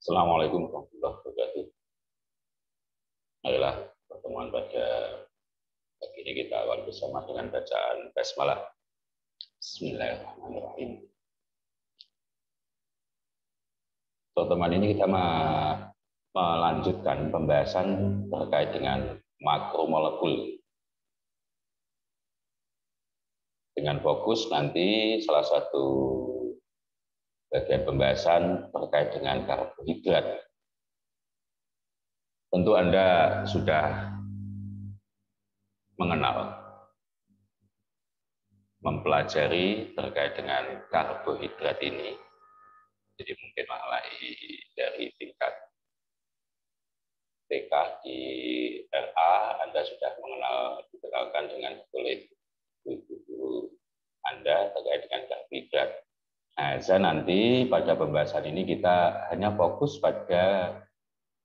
Assalamualaikum warahmatullahi wabarakatuh. Marilah pertemuan pada pagi ini kita awal bersama dengan bacaan basmalah. Bismillahirrahmanirrahim. Teman-teman, ini kita melanjutkan pembahasan terkait dengan makromolekul. Dengan fokus nanti salah satu bagian pembahasan terkait dengan karbohidrat. Tentu Anda sudah mengenal, mempelajari terkait dengan karbohidrat ini. Jadi mungkin mulai dari tingkat TK di RA, Anda sudah dikenalkan dengan oleh guru Anda terkait dengan karbohidrat. Nah, saya nanti pada pembahasan ini kita hanya fokus pada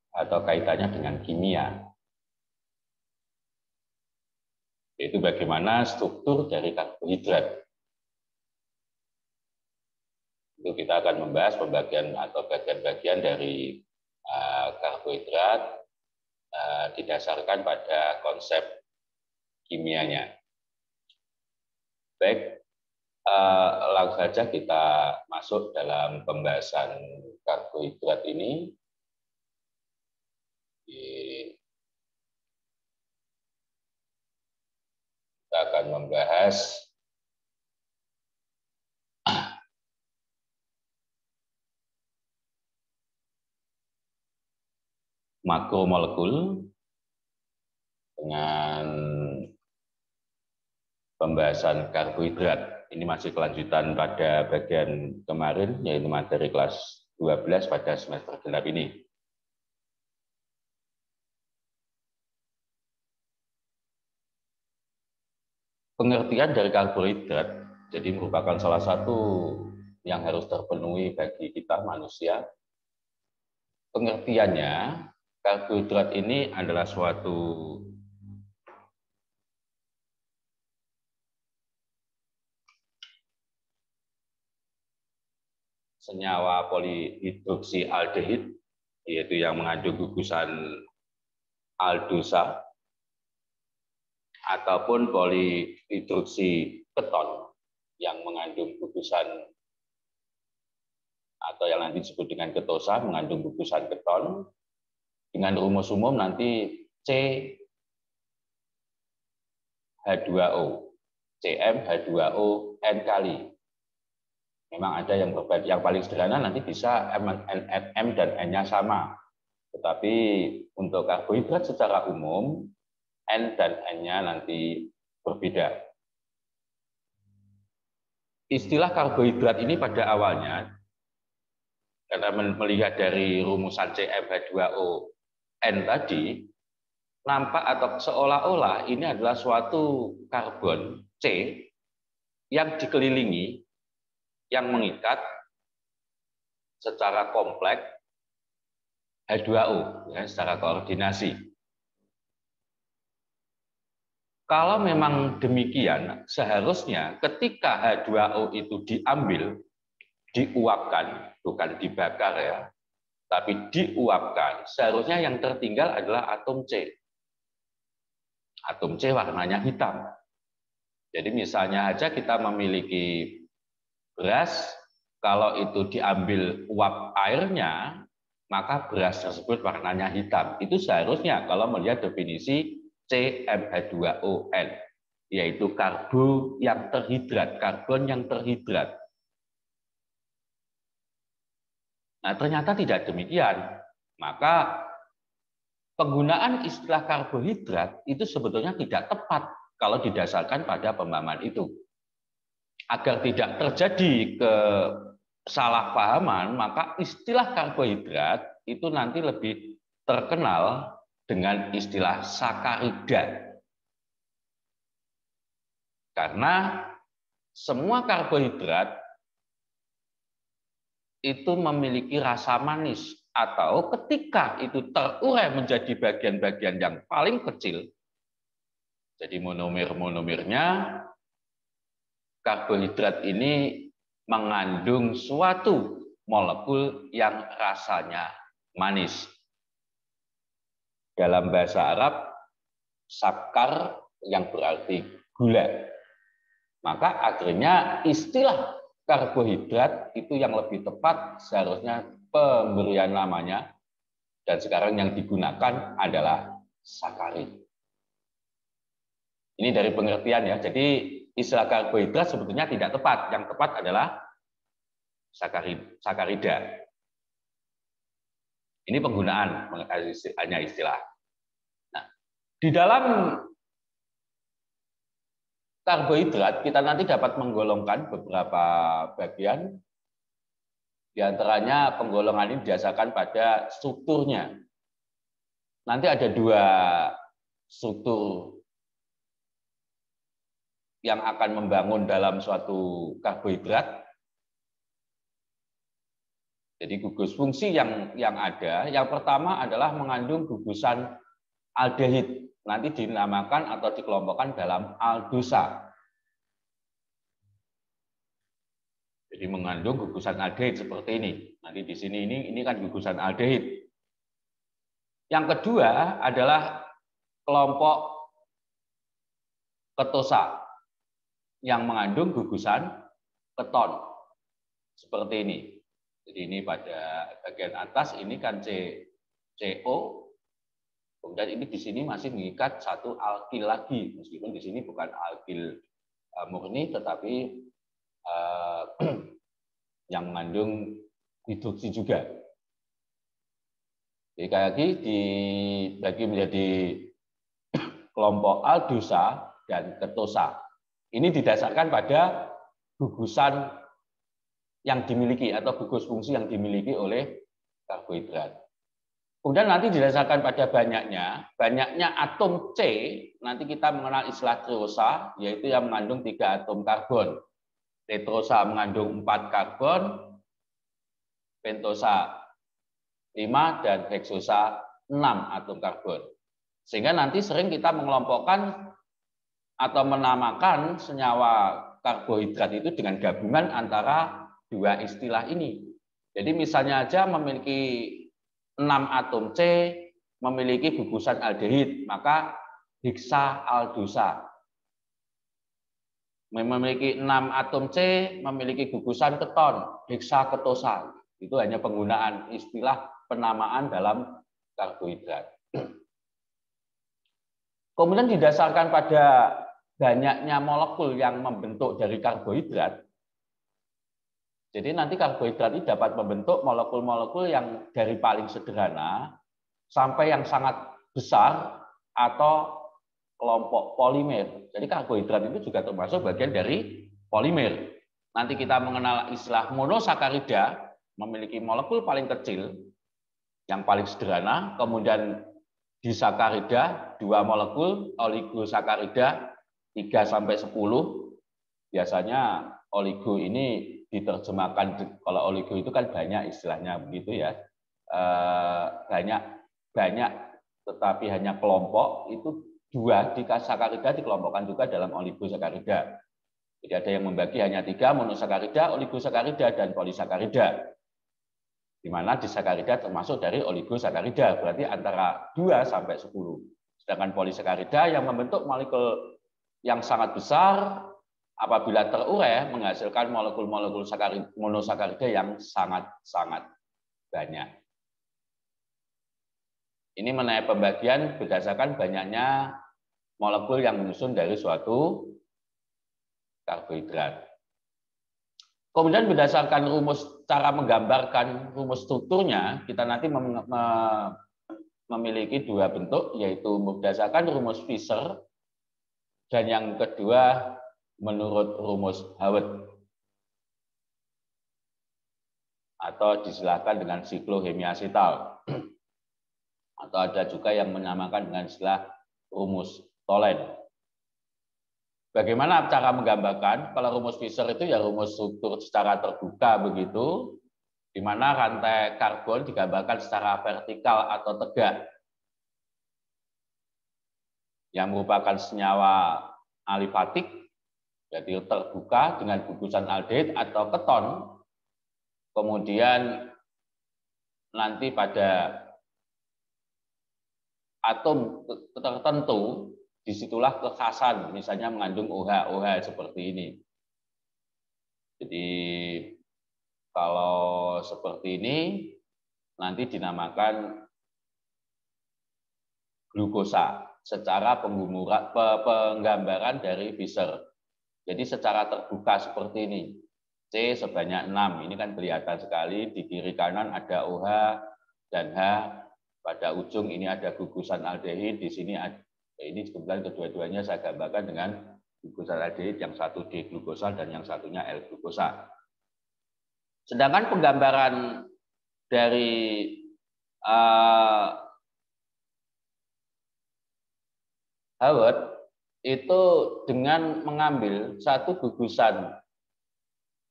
atau kaitannya dengan kimia. Yaitu bagaimana struktur dari karbohidrat. Itu kita akan membahas pembagian atau bagian-bagian dari karbohidrat didasarkan pada konsep kimianya. Baik, langsung saja kita masuk dalam pembahasan karbohidrat ini. Kita akan membahas makromolekul dengan pembahasan karbohidrat. Ini masih kelanjutan pada bagian kemarin, yaitu materi kelas 12 pada semester genap ini. Pengertian dari karbohidrat jadi merupakan salah satu yang harus terpenuhi bagi kita manusia. Pengertiannya, karbohidrat ini adalah suatu senyawa polihidroksialdehid, yaitu yang mengandung gugusan aldosa, ataupun polihidroksiketon yang mengandung gugusan atau yang nanti disebut dengan ketosa, mengandung gugusan keton, dengan rumus umum nanti CH2O, CmH2O N kali. Memang ada yang berbeda, yang paling sederhana nanti bisa M dan N-nya sama. Tetapi untuk karbohidrat secara umum, N dan N-nya nanti berbeda. Istilah karbohidrat ini pada awalnya, karena melihat dari rumusan CmH2O N tadi, nampak atau seolah-olah ini adalah suatu karbon C yang dikelilingi, yang mengikat secara kompleks H2O, ya, secara koordinasi. Kalau memang demikian, seharusnya ketika H2O itu diambil, diuapkan, bukan dibakar ya, tapi diuapkan, seharusnya yang tertinggal adalah atom C. Atom C warnanya hitam. Jadi misalnya aja kita memiliki beras, kalau itu diambil uap airnya, maka beras tersebut warnanya hitam. Itu seharusnya kalau melihat definisi CmH2ON, yaitu karbon yang terhidrat, karbon yang terhidrat. Nah, ternyata tidak demikian. Maka penggunaan istilah karbohidrat itu sebetulnya tidak tepat kalau didasarkan pada pemahaman itu. Agar tidak terjadi kesalahpahaman, maka istilah karbohidrat itu nanti lebih terkenal dengan istilah sakarida. Karena semua karbohidrat itu memiliki rasa manis, atau ketika itu terurai menjadi bagian-bagian yang paling kecil, jadi monomer-monomernya, karbohidrat ini mengandung suatu molekul yang rasanya manis. Dalam bahasa Arab, sakar yang berarti gula. Maka akhirnya istilah karbohidrat itu yang lebih tepat seharusnya pemberian namanya, dan sekarang yang digunakan adalah sakarid. Ini dari pengertian ya. Jadi istilah karbohidrat sebetulnya tidak tepat. Yang tepat adalah sakarida. Ini penggunaan hanya istilah. Nah, di dalam karbohidrat kita nanti dapat menggolongkan beberapa bagian. Di antaranya penggolongan ini didasarkan pada strukturnya. Nanti ada dua struktur yang akan membangun dalam suatu karbohidrat. Jadi gugus fungsi yang ada, yang pertama adalah mengandung gugusan aldehid. Nanti dinamakan atau dikelompokkan dalam aldosa. Jadi mengandung gugusan aldehid seperti ini. Nanti di sini ini kan gugusan aldehid. Yang kedua adalah kelompok ketosa yang mengandung gugusan keton seperti ini. Jadi ini pada bagian atas ini kan CO. Kemudian ini di sini masih mengikat satu alkil lagi, meskipun di sini bukan alkil murni, tetapi yang mengandung hidroksi juga. Jadi kayak lagi dibagi menjadi kelompok aldosa dan ketosa. Ini didasarkan pada gugusan yang dimiliki atau gugus fungsi yang dimiliki oleh karbohidrat. Kemudian nanti didasarkan pada banyaknya atom C, nanti kita mengenal istilah trirosa, yaitu yang mengandung 3 atom karbon. Tetrosa mengandung 4 karbon, pentosa 5, dan heksosa 6 atom karbon. Sehingga nanti sering kita mengelompokkan atau menamakan senyawa karbohidrat itu dengan gabungan antara dua istilah ini. Jadi misalnya aja memiliki 6 atom C, memiliki gugusan aldehid, maka heksa-aldosa. Memiliki 6 atom C, memiliki gugusan keton, heksa-ketosa. Itu hanya penggunaan istilah penamaan dalam karbohidrat. Kemudian didasarkan pada banyaknya molekul yang membentuk dari karbohidrat, jadi nanti karbohidrat ini dapat membentuk molekul-molekul yang dari paling sederhana sampai yang sangat besar atau kelompok polimer. Jadi karbohidrat itu juga termasuk bagian dari polimer. Nanti kita mengenal istilah monosakarida, memiliki molekul paling kecil, yang paling sederhana, kemudian disakarida, 2 molekul, oligosakarida 3-10. Biasanya oligo ini diterjemahkan, kalau oligo itu kan banyak istilahnya begitu ya, banyak tetapi hanya kelompok, itu 2 disakarida dikelompokkan juga dalam oligosakarida. Jadi ada yang membagi hanya 3, monosakarida, oligosakarida, dan polisakarida. Di mana disakarida termasuk dari oligosakarida, berarti antara 2-10. Sedangkan polisakarida yang membentuk molekul yang sangat besar, apabila terurai menghasilkan molekul-molekul monosakarida yang sangat-sangat banyak. Ini mengenai pembagian berdasarkan banyaknya molekul yang menyusun dari suatu karbohidrat. Kemudian berdasarkan rumus cara menggambarkan rumus strukturnya, kita nanti memiliki 2 bentuk, yaitu berdasarkan rumus Fischer dan yang kedua menurut rumus Howard, atau disilakan dengan siklohemiasetal, atau ada juga yang menamakan dengan istilah rumus Tholen. Bagaimana cara menggambarkan? Kalau rumus Fischer itu ya rumus struktur secara terbuka begitu, di mana rantai karbon digambarkan secara vertikal atau tegak, yang merupakan senyawa alifatik, jadi terbuka dengan gugusan aldehid atau keton. Kemudian nanti pada atom tertentu, disitulah kekhasan, misalnya mengandung OH seperti ini. Jadi kalau seperti ini nanti dinamakan glukosa secara penggambaran dari Fischer. Jadi secara terbuka seperti ini. C sebanyak 6. Ini kan kelihatan sekali, di kiri kanan ada OH dan H. Pada ujung ini ada gugusan aldehid, di sini ada, ini kebetulan kedua-duanya saya gambarkan dengan gugusan aldehid, yang satu D-glukosa dan yang satunya L-glukosa. Sedangkan penggambaran dari Howard itu dengan mengambil satu gugusan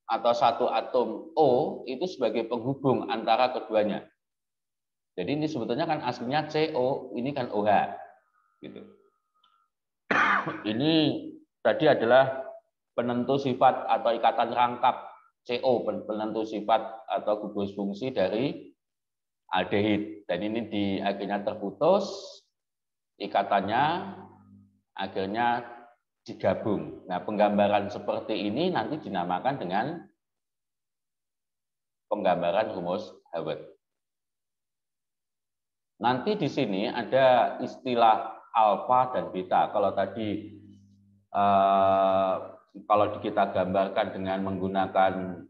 atau satu atom O itu sebagai penghubung antara keduanya. Jadi ini sebetulnya kan aslinya CO, ini kan OH. Gitu. Ini tadi adalah penentu sifat atau ikatan rangkap CO, penentu sifat atau gugus fungsi dari aldehid. Dan ini akhirnya terputus ikatannya, akhirnya digabung. Nah, penggambaran seperti ini nanti dinamakan dengan penggambaran rumus Howard. Nanti di sini ada istilah alfa dan beta. Kalau tadi kalau kita gambarkan dengan menggunakan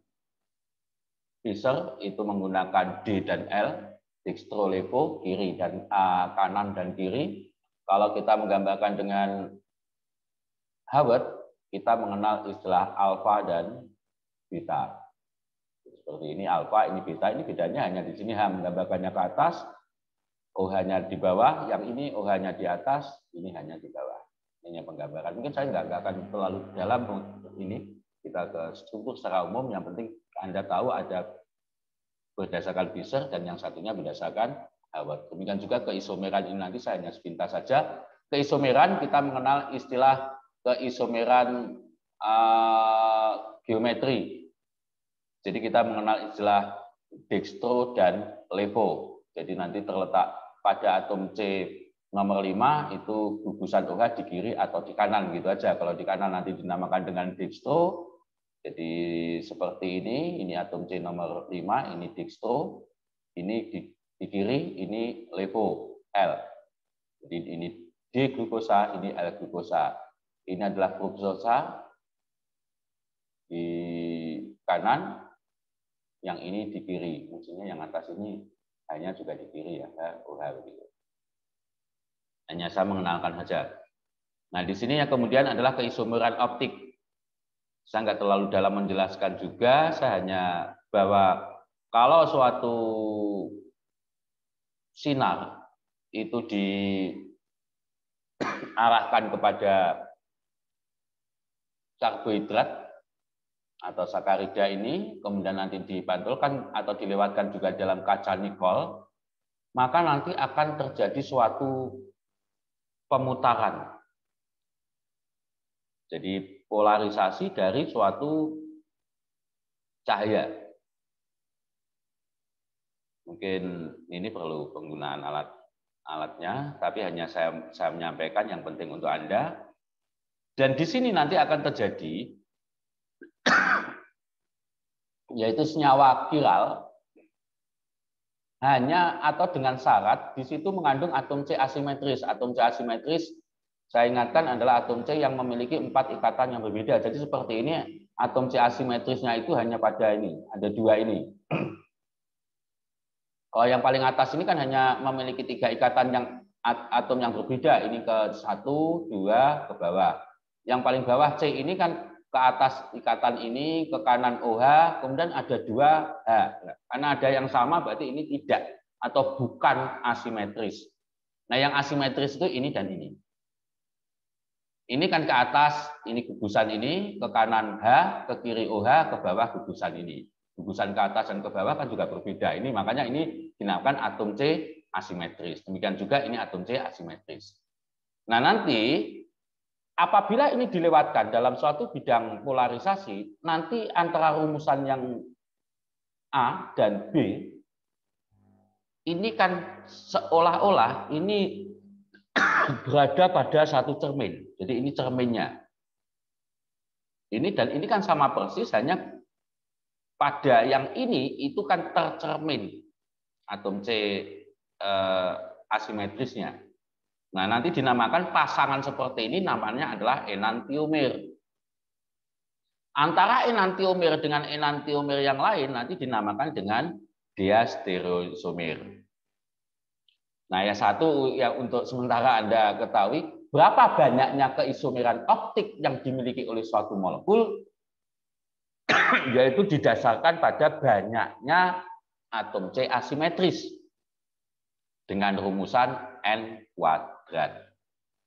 Fischer itu menggunakan D dan L, dextro levo kiri dan kanan dan kiri. Kalau kita menggambarkan dengan Howard, kita mengenal istilah alfa dan beta. Seperti ini alfa, ini beta. Ini bedanya hanya di sini H menggambarkannya ke atas, OH-nya di bawah, yang ini OH-nya di atas, ini hanya di bawah. Ini penggambaran. Mungkin saya nggak akan terlalu dalam ini. Kita ke struktur secara umum. Yang penting Anda tahu ada berdasarkan Fischer dan yang satunya berdasarkan Howard. Demikian juga keisomeran ini nanti saya hanya sepintas saja. Keisomeran kita mengenal istilah keisomeran geometri. Jadi kita mengenal istilah dextro dan levo. Jadi nanti terletak pada atom C nomor 5 itu gugusan OH di kiri atau di kanan gitu aja. Kalau di kanan nanti dinamakan dengan dextro. Jadi seperti ini atom C nomor 5, ini dextro, ini di kiri, ini levo L. Jadi ini D-glukosa, ini L-glukosa. Ini adalah fruktosa di kanan, yang ini di kiri. Maksudnya yang atas ini hanya juga di kiri ya, OH begitu. Hanya saya mengenalkan saja. Nah, di sini yang kemudian adalah keisomeran optik. Saya nggak terlalu dalam menjelaskan juga, saya hanya bahwa kalau suatu sinar itu diarahkan kepada karbohidrat atau sakarida ini, kemudian nanti dipantulkan atau dilewatkan juga dalam kaca nikol, maka nanti akan terjadi suatu pemutaran. Jadi polarisasi dari suatu cahaya. Mungkin ini perlu penggunaan alatnya, tapi hanya saya menyampaikan yang penting untuk Anda. Dan di sini nanti akan terjadi yaitu senyawa kiral hanya atau dengan syarat di situ mengandung atom C asimetris. Atom C asimetris saya ingatkan adalah atom C yang memiliki 4 ikatan yang berbeda. Jadi seperti ini atom C asimetrisnya itu hanya pada ini, ada 2 ini. Kalau yang paling atas ini kan hanya memiliki 3 ikatan yang atom yang berbeda. Ini ke 1, 2 ke bawah. Yang paling bawah C ini kan ke atas ikatan ini, ke kanan OH, kemudian ada 2 H. Karena ada yang sama berarti ini tidak atau bukan asimetris. Nah, yang asimetris itu ini dan ini. Ini kan ke atas, ini gugusan ini, ke kanan H, ke kiri OH, ke bawah gugusan ini. Gugusan ke atas dan ke bawah kan juga berbeda. Ini makanya ini dinamakan atom C asimetris. Demikian juga ini atom C asimetris. Nah, nanti apabila ini dilewatkan dalam suatu bidang polarisasi, nanti antara rumusan yang A dan B ini kan seolah-olah ini berada pada satu cermin. Jadi ini cerminnya. Dan ini kan sama persis, hanya pada yang ini itu kan tercermin atom C asimetrisnya. Nah, nanti dinamakan pasangan seperti ini namanya adalah enantiomer. Antara enantiomer dengan enantiomer yang lain nanti dinamakan dengan diastereoisomer. Nah, yang satu yang untuk sementara Anda ketahui, berapa banyaknya keisomeran optik yang dimiliki oleh suatu molekul, yaitu didasarkan pada banyaknya atom C asimetris dengan rumusan N kuadrat.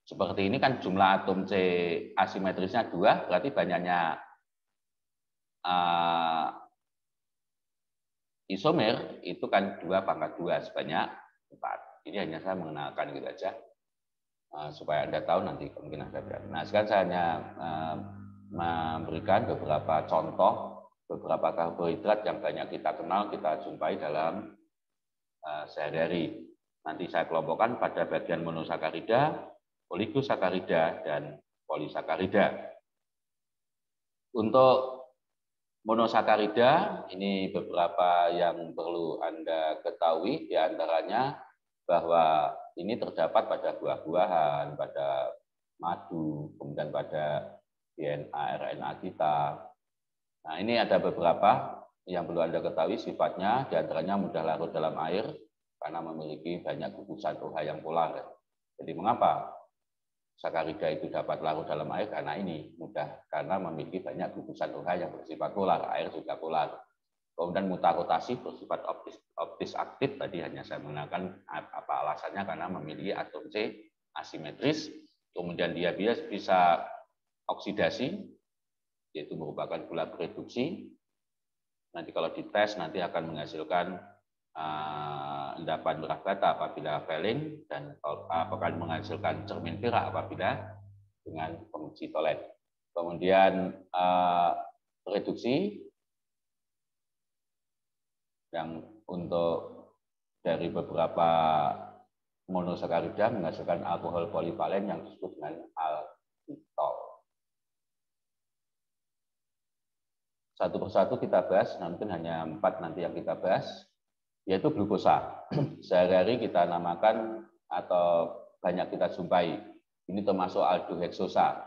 Seperti ini kan jumlah atom C asimetrisnya 2, berarti banyaknya isomer itu kan 2/2 sebanyak 4. Ini hanya saya mengenalkan gitu aja supaya Anda tahu, nanti mungkin Anda berat. Nah, sekarang saya hanya memberikan beberapa contoh, beberapa karbohidrat yang banyak kita kenal, kita jumpai dalam sehari-hari. Nanti saya kelompokkan pada bagian monosakarida, oligosakarida, dan polisakarida. Untuk monosakarida, ini beberapa yang perlu Anda ketahui, diantaranya bahwa ini terdapat pada buah-buahan, pada madu, kemudian pada DNA, RNA kita. Nah, ini ada beberapa yang perlu Anda ketahui sifatnya, diantaranya mudah larut dalam air karena memiliki banyak gugusan OH yang polar. Jadi mengapa sakarida itu dapat larut dalam air? Karena ini mudah, karena memiliki banyak gugusan OH yang bersifat polar, air juga polar. Kemudian mutarotasi bersifat optis aktif, tadi hanya saya menggunakan apa alasannya, karena memiliki atom C asimetris. Kemudian dia bisa oksidasi, yaitu merupakan gula bereduksi. Nanti kalau dites nanti akan menghasilkan endapan merah bata apabila valine, dan akan menghasilkan cermin perak apabila dengan penguji Tolet. Kemudian reduksi yang untuk dari beberapa monosakarida menghasilkan alkohol polivalen yang disebut dengan alditol. Satu persatu kita bahas, mungkin hanya 4 nanti yang kita bahas, yaitu glukosa. Sehari-hari kita namakan atau banyak kita jumpai. Ini termasuk aldoheksosa.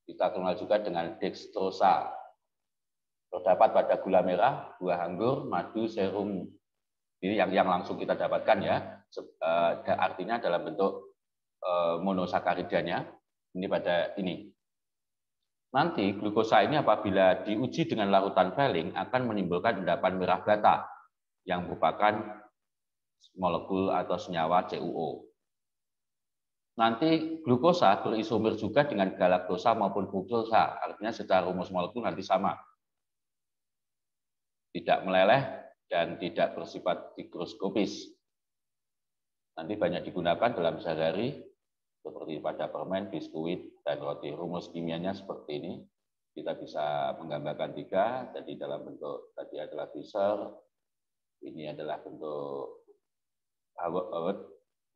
Kita kenal juga dengan dextrosa. Terdapat pada gula merah, buah anggur, madu, serum. Ini yang langsung kita dapatkan ya. Artinya dalam bentuk monosakaridanya. Ini pada ini. Nanti glukosa ini apabila diuji dengan larutan valine akan menimbulkan endapan merah bata yang merupakan molekul atau senyawa CuO. Nanti glukosa berisomer juga dengan galaktosa maupun fruktosa, artinya secara rumus molekul nanti sama. Tidak meleleh dan tidak bersifat higroskopis. Nanti banyak digunakan dalam sehari-hari, seperti pada permen, biskuit, dan roti. Rumus kimianya seperti ini. Kita bisa menggambarkan 3, jadi dalam bentuk tadi adalah biser, ini adalah bentuk awet.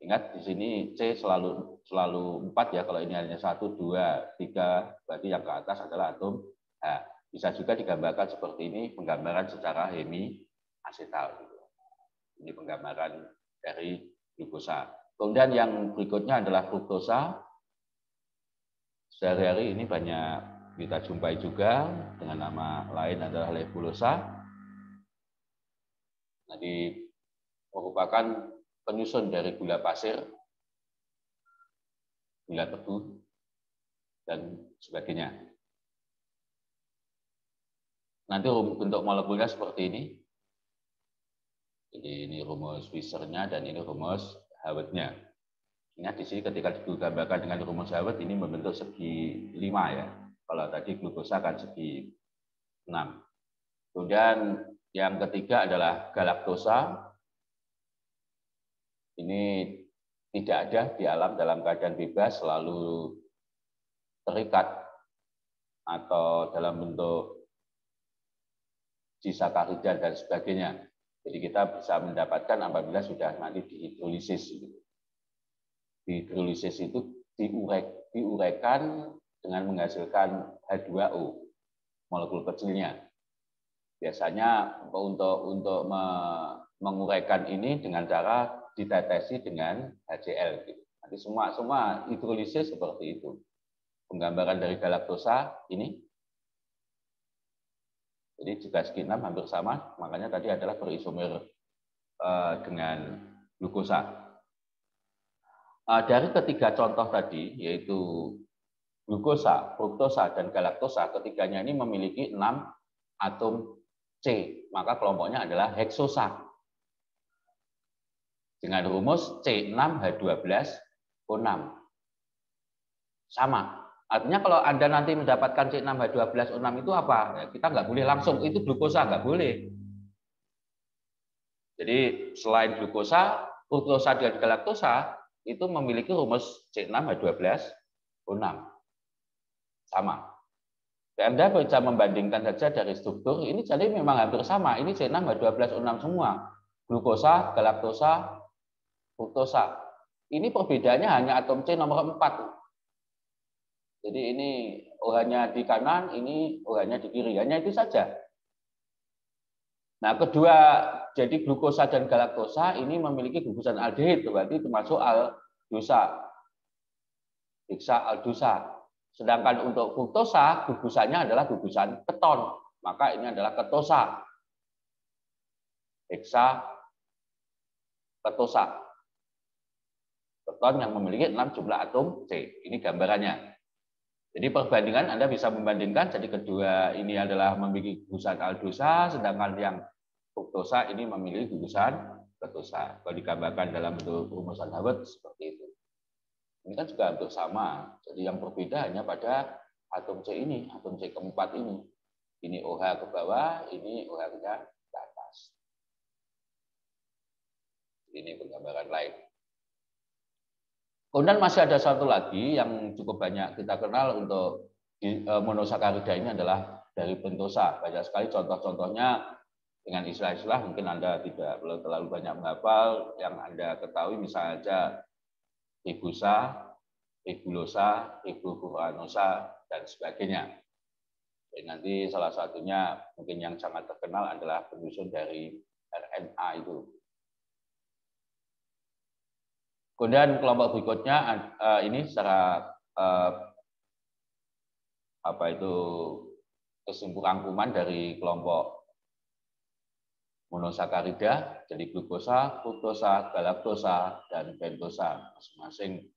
Ingat di sini C selalu 4 ya, kalau ini hanya 1, 2, 3, berarti yang ke atas adalah atom H. Bisa juga digambarkan seperti ini, penggambaran secara hemi asetal. Ini penggambaran dari glukosa. Kemudian yang berikutnya adalah fruktosa. Sehari-hari ini banyak kita jumpai juga, dengan nama lain adalah levulosa. Jadi merupakan penyusun dari gula pasir, gula tebu, dan sebagainya. Nanti bentuk molekulnya seperti ini. Jadi ini rumus Fischer-nya dan ini rumus Howard-nya. Ingat di sini ketika digambarkan dengan rumus Howard ini membentuk segi 5 ya. Kalau tadi glukosa kan segi 6. Kemudian yang ketiga adalah galaktosa. Ini tidak ada di alam dalam keadaan bebas, selalu terikat atau dalam bentuk disakarida dan sebagainya. Jadi kita bisa mendapatkan apabila sudah nanti dihidrolisis. Dihidrolisis itu diuraikan dengan menghasilkan H2O, molekul kecilnya. Biasanya untuk menguraikan ini dengan cara ditetesi dengan HCl. Nanti semua hidrolisis seperti itu. Penggambaran dari galaktosa ini. Jadi juga G6 hampir sama, makanya tadi adalah berisomer dengan glukosa. Dari ketiga contoh tadi, yaitu glukosa, fruktosa, dan galaktosa, ketiganya ini memiliki 6 atom C, maka kelompoknya adalah heksosa. Dengan rumus C6H12O6. Sama. Artinya kalau Anda nanti mendapatkan C6H12O6 itu apa? Ya, kita nggak boleh langsung, itu glukosa, nggak boleh. Jadi selain glukosa, fruktosa dan galaktosa itu memiliki rumus C6H12O6. Sama. Anda bisa membandingkan saja dari struktur, ini jadi memang hampir sama. Ini C6H12O6 semua. Glukosa, galaktosa, fruktosa. Ini perbedaannya hanya atom C nomor 4. Jadi ini OH-nya di kanan, ini OH-nya di kiri. Hanya itu saja. Nah, kedua, jadi glukosa dan galaktosa ini memiliki gugusan aldehid, berarti termasuk aldosa. Heksa-aldosa. Sedangkan untuk fruktosa, gugusannya adalah gugusan keton. Maka ini adalah ketosa. Heksa-ketosa. Keton yang memiliki 6 jumlah atom C. Ini gambarannya. Jadi perbandingan Anda bisa membandingkan, jadi kedua ini adalah memiliki gugusan aldosa, sedangkan yang fruktosa ini memiliki gugusan ketosa. Kalau digambarkan dalam bentuk rumusan Hayward seperti itu. Ini kan juga hampir sama. Jadi yang berbeda hanya pada atom C ini, atom C keempat ini. Ini OH ke bawah, ini OH-nya ke atas. Ini penggambaran lain. Kemudian masih ada satu lagi yang cukup banyak kita kenal untuk monosakarida ini adalah dari pentosa. Banyak sekali contoh-contohnya dengan istilah-istilah mungkin Anda tidak terlalu banyak menghafal. Yang Anda ketahui misalnya saja ribusa, ribulosa, ribofuranosa, dan sebagainya. Jadi nanti salah satunya mungkin yang sangat terkenal adalah penyusun dari RNA itu. Kemudian kelompok berikutnya ini secara kesimpulan rangkuman dari kelompok monosakarida, jadi glukosa, fruktosa, galaktosa, dan pentosa. Masing-masing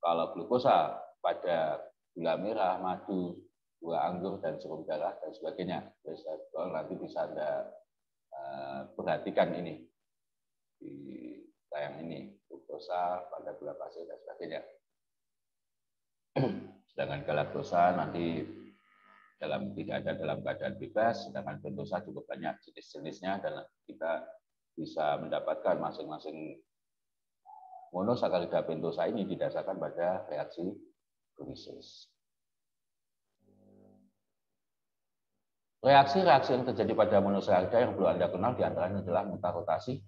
kalau glukosa pada gula merah, madu, buah anggur, dan serum darah, dan sebagainya. Nanti bisa Anda perhatikan ini di tayang ini, fruktosa pada gula pasir, dan sebagainya. Sedangkan galaktosa nanti tidak ada dalam keadaan bebas, sedangkan pentosa cukup banyak jenis-jenisnya, dan kita bisa mendapatkan masing-masing monosakarida pentosa ini didasarkan pada reaksi hidrolisis. Reaksi-reaksi yang terjadi pada monosakarida yang perlu Anda kenal diantaranya adalah mutar rotasi.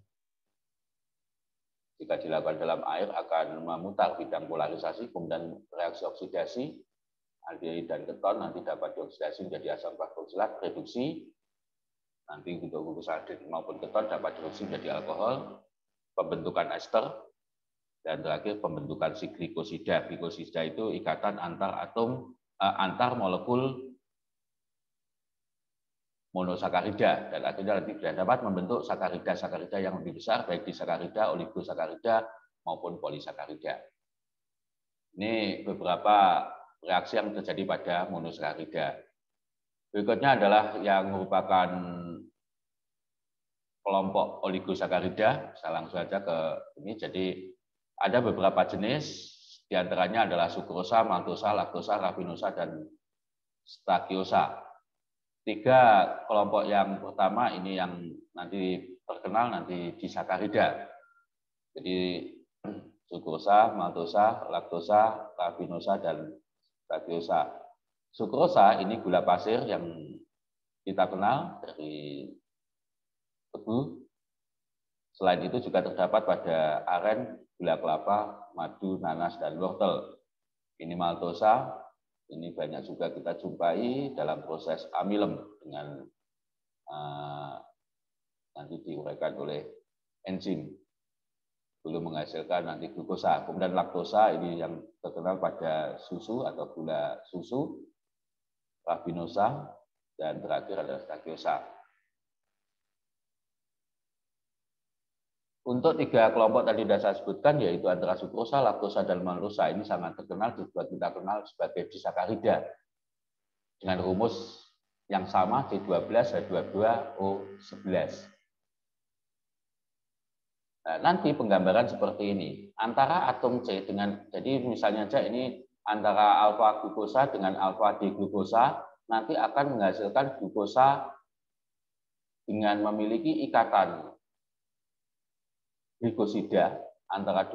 Jika dilakukan dalam air akan memutar bidang polarisasi, kemudian reaksi oksidasi, aldehid dan keton nanti dapat dioksidasi menjadi asam karboksilat, reduksi, nanti untuk gugus aldehid maupun keton dapat direduksi menjadi alkohol, pembentukan ester, dan terakhir pembentukan si glikosida. Glikosida itu ikatan antar atom, antar molekul monosakarida, dan akhirnya nanti dapat membentuk sakarida-sakarida yang lebih besar, baik disakarida, oligosakarida, maupun polisakarida. Ini beberapa reaksi yang terjadi pada monosakarida. Berikutnya adalah yang merupakan kelompok oligosakarida. Saya langsung saja ke ini. Jadi ada beberapa jenis, diantaranya adalah sukrosa, maltosa, laktosa, rafinosa, dan stachyosa. 3 kelompok yang pertama ini yang nanti terkenal nanti disakarida. Jadi sukrosa, maltosa, laktosa, rafinosa, dan stachyosa. Sukrosa ini gula pasir yang kita kenal dari tebu. Selain itu juga terdapat pada aren, gula kelapa, madu, nanas, dan wortel. Ini maltosa, ini banyak juga kita jumpai dalam proses amilem dengan nanti diuraikan oleh enzim belum menghasilkan nanti glukosa. Kemudian laktosa ini yang terkenal pada susu atau gula susu, rabinosa, dan terakhir adalah steviosa. Untuk 3 kelompok tadi sudah saya sebutkan, yaitu antara sukrosa, laktosa, dan maltosa, ini sangat terkenal, juga kita kenal sebagai disakarida dengan rumus yang sama D12, H22, O11. Nah, nanti penggambaran seperti ini, antara atom C dengan, jadi misalnya aja ini antara alfa glukosa dengan alfa D glukosa, nanti akan menghasilkan glukosa dengan memiliki ikatan glikosida antara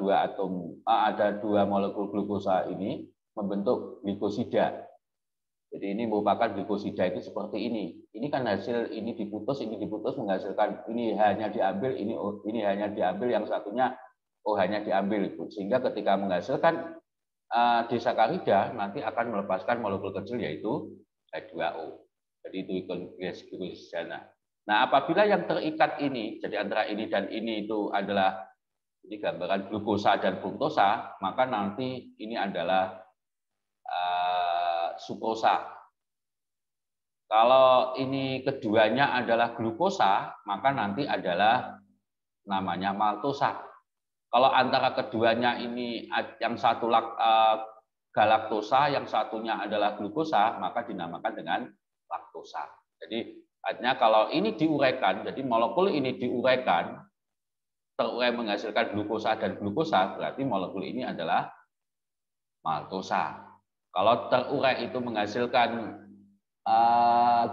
ada dua molekul glukosa ini membentuk glikosida. Jadi ini merupakan glikosida itu seperti ini. Ini kan hasil ini diputus menghasilkan ini hanya diambil, ini hanya diambil, yang satunya hanya diambil. Sehingga ketika menghasilkan disakarida nanti akan melepaskan molekul kecil yaitu H2O. Jadi itu glikosida. Nah, apabila yang terikat ini, jadi antara ini dan ini itu adalah ini gambaran glukosa dan fruktosa, maka nanti ini adalah sukrosa. Kalau ini keduanya adalah glukosa, maka nanti adalah namanya maltosa. Kalau antara keduanya ini yang satu galaktosa, yang satunya adalah glukosa, maka dinamakan dengan laktosa. Jadi artinya kalau ini diuraikan, jadi molekul ini diuraikan, terurai menghasilkan glukosa dan glukosa, berarti molekul ini adalah maltosa. Kalau terurai itu menghasilkan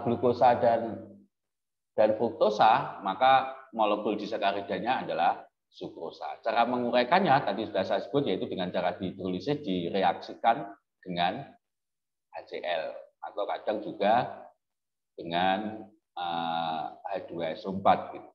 glukosa dan fruktosa, maka molekul disakaridanya adalah sukrosa. Cara menguraikannya tadi sudah saya sebut, yaitu dengan cara dihidrolisis direaksikan dengan HCl atau kadang juga dengan H2SO4 gitu.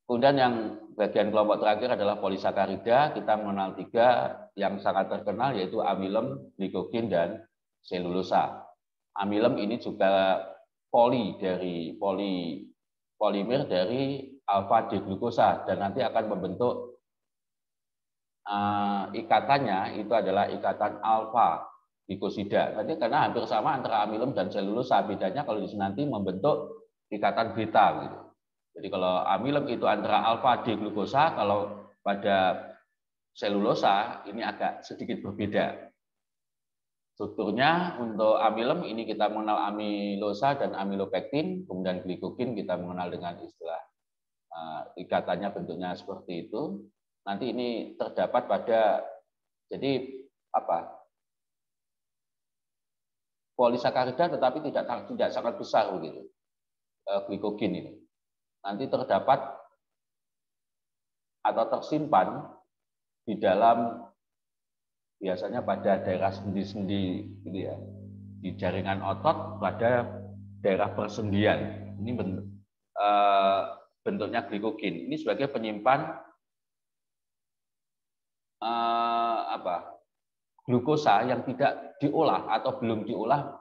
Kemudian yang bagian kelompok terakhir adalah polisakarida. Kita mengenal 3 yang sangat terkenal, yaitu amilem, glikogen, dan selulosa. Amilem ini juga polimer dari alfa D glukosa, dan nanti akan membentuk ikatannya itu adalah ikatan alfa glikosida. Nanti karena hampir sama antara amilem dan selulosa, bedanya kalau di sini nanti membentuk ikatan beta gitu. Jadi kalau amilem itu antara alfa D glukosa, kalau pada selulosa ini agak sedikit berbeda. Strukturnya untuk amilem ini kita mengenal amilosa dan amilopektin, kemudian glikogen kita mengenal dengan istilah ikatannya bentuknya seperti itu. Nanti ini terdapat pada, jadi polisakarida tetapi tidak sangat besar begitu, glikogen ini. Nanti terdapat atau tersimpan di dalam biasanya pada daerah sendi-sendi gitu ya, di jaringan otot pada daerah persendian. Ini bentuknya glikogen. Ini sebagai penyimpan glukosa yang tidak diolah atau belum diolah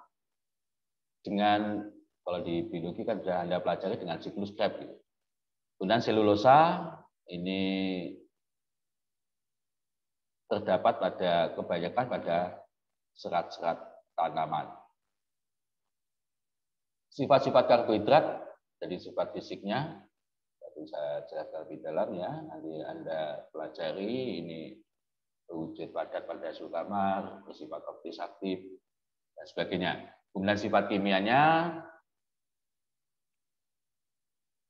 dengan, kalau di biologi kan sudah Anda pelajari, dengan siklus Krebs gitu. Kemudian selulosa ini terdapat kebanyakan pada serat-serat tanaman. Sifat-sifat karbohidrat, jadi sifat fisiknya, tadi saya jelaskan lebih dalam ya, nanti Anda pelajari. Ini wujud padat pada suhu kamar, bersifat optis aktif, dan sebagainya. Kemudian sifat kimianya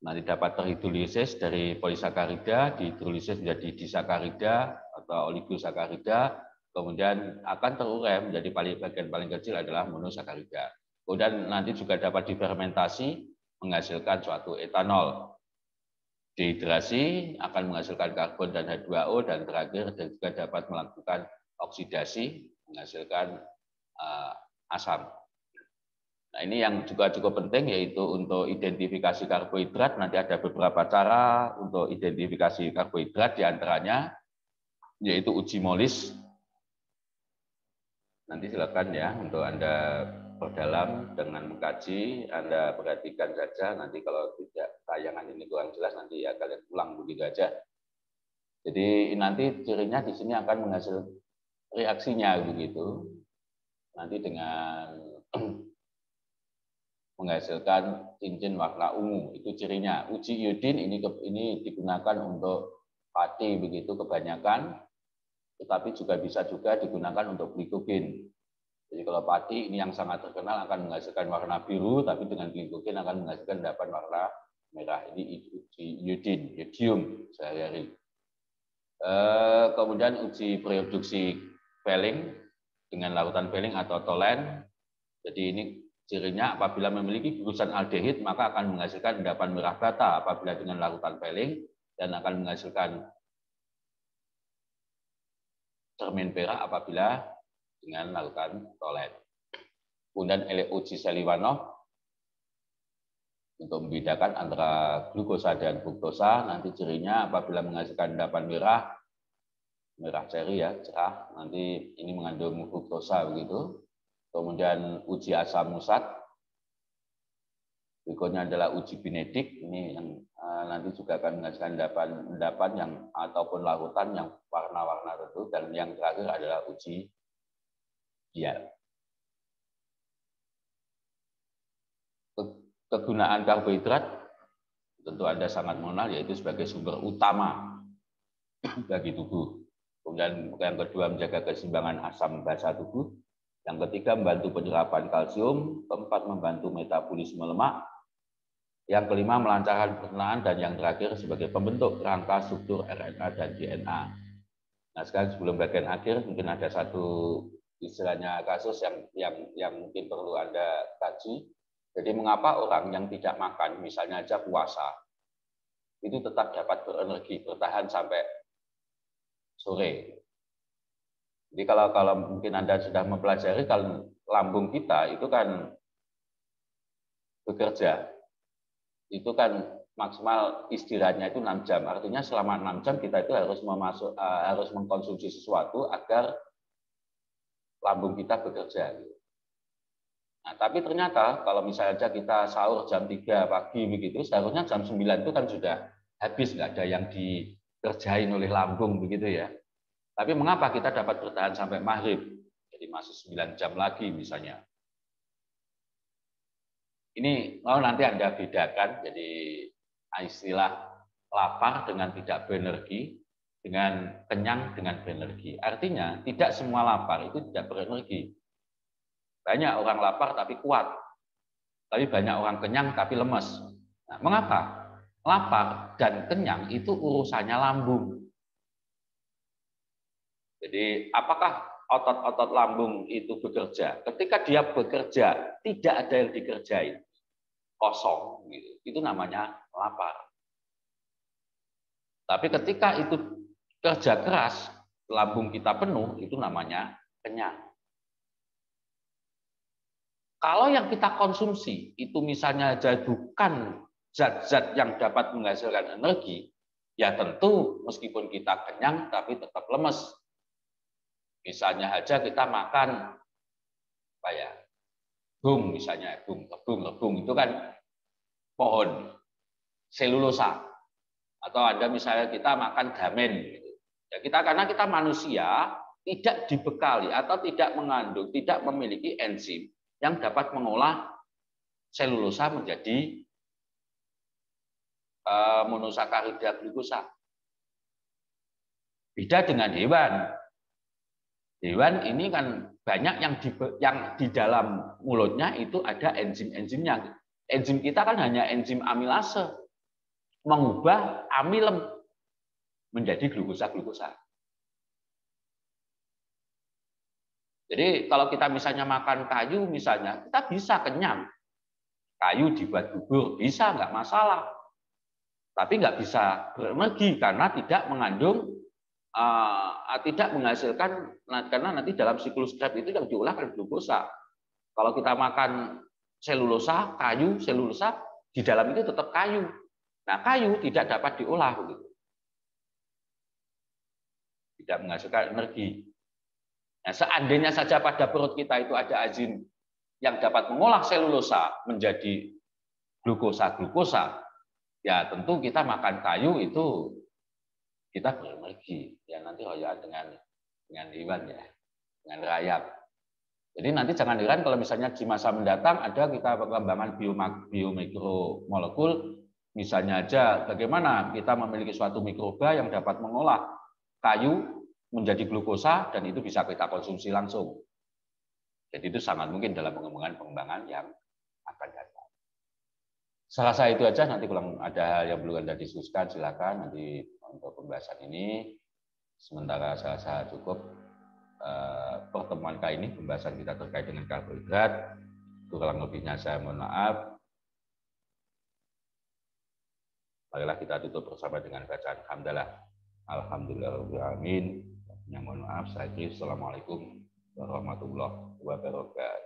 nanti dapat terhidrolisis dari polisakarida, dihidrolisis menjadi disakarida atau oligosakarida, kemudian akan terurai menjadi bagian paling kecil adalah monosakarida. Kemudian nanti juga dapat difermentasi menghasilkan suatu etanol. Dehidrasi akan menghasilkan karbon dan H2O, dan terakhir juga dapat melakukan oksidasi menghasilkan asam. Nah, ini yang juga cukup penting, yaitu untuk identifikasi karbohidrat. Nanti ada beberapa cara untuk identifikasi karbohidrat, diantaranya yaitu uji molis. Nanti silakan ya untuk Anda perdalam dengan mengkaji, Anda perhatikan saja. Nanti kalau tidak tayangan ini kurang jelas, nanti ya kalian ulang begitu aja. Jadi nanti cirinya di sini akan menghasilkan reaksinya begitu. Nanti dengan menghasilkan cincin warna ungu, itu cirinya. Uji iodin ini digunakan untuk pati begitu kebanyakan, tetapi juga bisa juga digunakan untuk glikogen. Jadi kalau pati ini yang sangat terkenal akan menghasilkan warna biru, tapi dengan glikogen akan menghasilkan endapan warna merah. Ini uji iodin, yodium sehari-hari. Kemudian uji produksi Fehling dengan larutan Fehling atau tolen. Jadi ini cirinya apabila memiliki gugusan aldehid maka akan menghasilkan endapan merah bata apabila dengan larutan Fehling, dan akan menghasilkan cermin perak apabila dengan larutan tolen. Kemudian uji Seliwanov untuk membedakan antara glukosa dan fruktosa. Nanti cirinya apabila menghasilkan endapan merah ceri ya, cerah, nanti ini mengandung fruktosa begitu. Kemudian uji asam musat, berikutnya adalah uji binetik, ini yang nanti juga akan menghasilkan endapan yang ataupun larutan yang warna-warna tertentu, dan yang terakhir adalah uji dial. Kegunaan karbohidrat tentu Anda sangat mengenal, yaitu sebagai sumber utama bagi tubuh. Kemudian yang kedua menjaga keseimbangan asam basa tubuh. Yang ketiga membantu penyerapan kalsium. Keempat membantu metabolisme lemak. Yang kelima melancarkan pencernaan, dan yang terakhir sebagai pembentuk rangka struktur RNA dan DNA. Nah, sekarang sebelum bagian akhir mungkin ada satu istilahnya kasus yang mungkin perlu Anda kaji. Jadi mengapa orang yang tidak makan, misalnya aja puasa, itu tetap dapat berenergi, bertahan sampai sore. Jadi kalau mungkin Anda sudah mempelajari, kalau lambung kita itu kan bekerja, itu kan maksimal istirahatnya itu 6 jam. Artinya selama 6 jam kita itu harus mengkonsumsi sesuatu agar lambung kita bekerja. Nah, tapi ternyata kalau misalnya kita sahur jam 3 pagi begitu, seharusnya jam 9 itu kan sudah habis, nggak ada yang dikerjain oleh lambung begitu ya. Tapi mengapa kita dapat bertahan sampai maghrib? Jadi masih 9 jam lagi misalnya. Ini nanti Anda bedakan, jadi istilah lapar dengan tidak berenergi, dengan kenyang dengan berenergi. Artinya tidak semua lapar itu tidak berenergi. Banyak orang lapar tapi kuat. Tapi banyak orang kenyang tapi lemes. Nah, mengapa? Lapar dan kenyang itu urusannya lambung. Jadi apakah otot-otot lambung itu bekerja? Ketika dia bekerja, tidak ada yang dikerjain, kosong, itu namanya lapar. Tapi ketika itu kerja keras, lambung kita penuh, itu namanya kenyang. Kalau yang kita konsumsi itu misalnya bukan zat-zat yang dapat menghasilkan energi, ya tentu meskipun kita kenyang tapi tetap lemes. Misalnya aja kita makan apa ya, bung misalnya, lebung itu kan pohon selulosa, atau ada misalnya kita makan damen gitu. Ya karena kita manusia tidak dibekali atau tidak mengandung, tidak memiliki enzim yang dapat mengolah selulosa menjadi monosakarida glukosa. Beda dengan hewan. Hewan ini kan banyak yang di dalam mulutnya itu ada enzim-enzimnya. Enzim kita kan hanya enzim amilase, mengubah amilem menjadi glukosa-glukosa. Jadi kalau kita misalnya makan kayu misalnya, kita bisa kenyang. Kayu dibuat bubur, bisa, nggak masalah. Tapi nggak bisa berenergi karena tidak mengandung, tidak menghasilkan, karena nanti dalam siklus Krebs itu yang diolah kan glukosa. Kalau kita makan selulosa, kayu, selulosa, di dalam itu tetap kayu. Nah, kayu tidak dapat diolah begitu. Tidak menghasilkan energi. Nah, seandainya saja pada perut kita itu ada enzim yang dapat mengolah selulosa menjadi glukosa, ya tentu kita makan kayu itu kita berenergi. Ya nanti royal dengan hewan ya, dengan rayap. Jadi nanti jangan heran kalau misalnya di masa mendatang ada kita perkembangan biomikromolekul, misalnya aja bagaimana kita memiliki suatu mikroba yang dapat mengolah kayu menjadi glukosa dan itu bisa kita konsumsi langsung. Jadi itu sangat mungkin dalam pengembangan yang akan datang. Saya rasa itu aja, nanti kalau ada hal yang perlu Anda diskusikan silakan nanti untuk pembahasan ini. Sementara saya rasa cukup pertemuan kali ini pembahasan kita terkait dengan karbohidrat. Kurang lebihnya saya mohon maaf. Marilah kita tutup bersama dengan bacaan hamdalah. Alhamdulillahirobbilalamin. Yang mohon maaf, saya kira. Assalamualaikum warahmatullahi wabarakatuh.